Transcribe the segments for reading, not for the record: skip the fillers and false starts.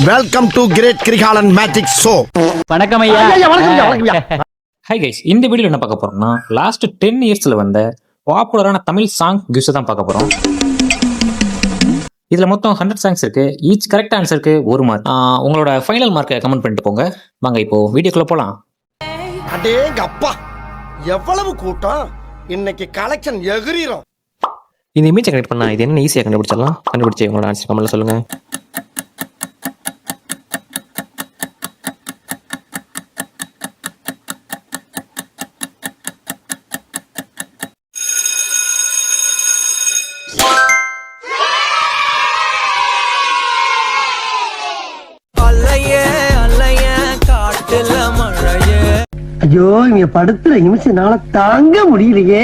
Welcome to great Kirikalan magic show. வணக்கம் ஐயா. Hi guys, இந்த வீடியோவில் என்ன பார்க்க போறோம்னா லாஸ்ட் 10 இயர்ஸ்ல வந்த பாப்புலரான தமிழ் சாங் கிவ்ஸ் தான் பார்க்க போறோம். இதுல மொத்தம் 100 சாங்ஸ் இருக்கு. ஈச் கரெக்ட் ஆன்சருக்கு 1 மார்க். உங்களோட ஃபைனல் மார்க்கை கமெண்ட் பண்ணிட்டு போங்க. வாங்க இப்போ வீடியோக்குள்ள போலாம். அடேங்க அப்பா, எவ்வளவு கூட்டம்! இன்னைக்கு கலெக்ஷன் எகிரிரும். இந்த இமேஜை கனெக்ட் பண்ணா இது என்ன ஈஸியாக கண்டுபிடிச்சிடலாம். கண்டுபிடிச்சி உங்களோட ஆன்சர் கமெண்ட்ல சொல்லுங்க. ஐயோ, இங்க படுத்துற நிமிஷம்னால தாங்க முடியலையே.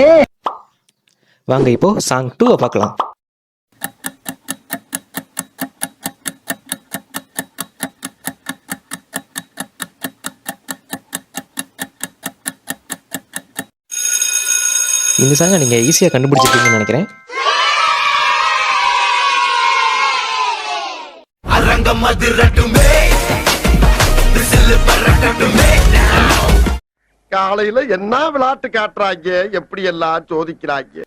வாங்க இப்போ சாங் 2 பார்க்கலாம். இந்த சாங்கை நீங்க ஈஸியா கண்டுபிடிச்சிருக்கீங்கன்னு நினைக்கிறேன். காலையில என்ன விளையாட்டு காட்டுறாங்க, எப்படி எல்லாம் சோதிக்கிறாங்க.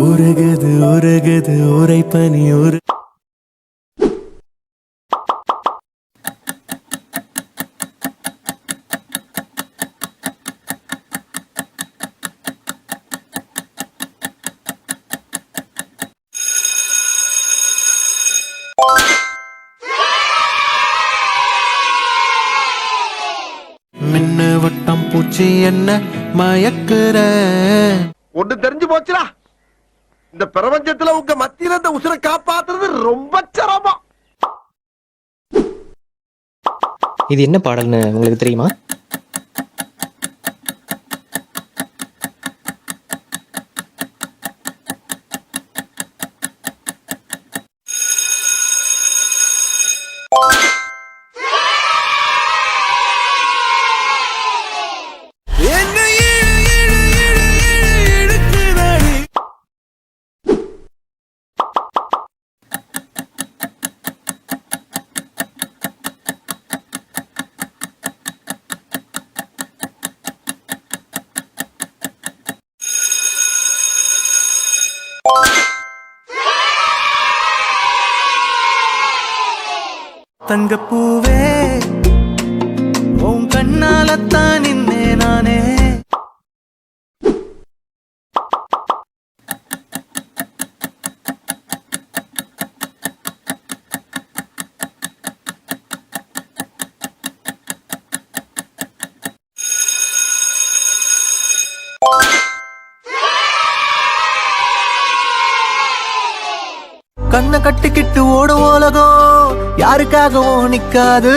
உருகுது உருகுது உரைப்பனி ஒரு மின்ன வட்டம் பூச்சி என்ன மயக்குற ஒண்ணு தெரிஞ்சு போச்சுடா, இந்த பிரபஞ்சத்துல உங்க மத்தியில இந்த உசுரை காப்பாத்துறது ரொம்ப சிரமம். இது என்ன பாடல்னு உங்களுக்கு தெரியுமா? தங்கப்பூவே உன் கண்ணாலத்தான் நின்னே நானே. கண்ணை கட்டிக்கிட்டு ஓடும் உலகம் யாருக்காகவும் நிக்காது.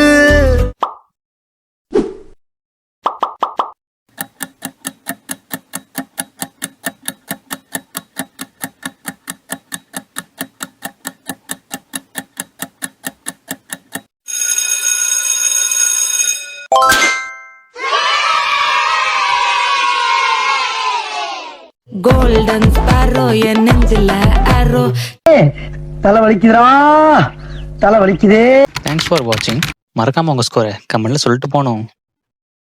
கோல்டன் ஸ்பாரோ என் நெஞ்சில ஆரோ. தலை வலிக்குதுடா, தலை வலிக்குதே. தேங்க்ஸ் ஃபார் வாட்சிங். மறக்காம உங்க ஸ்கோரை கமெண்ட்ல சொல்லிட்டு போனோம்.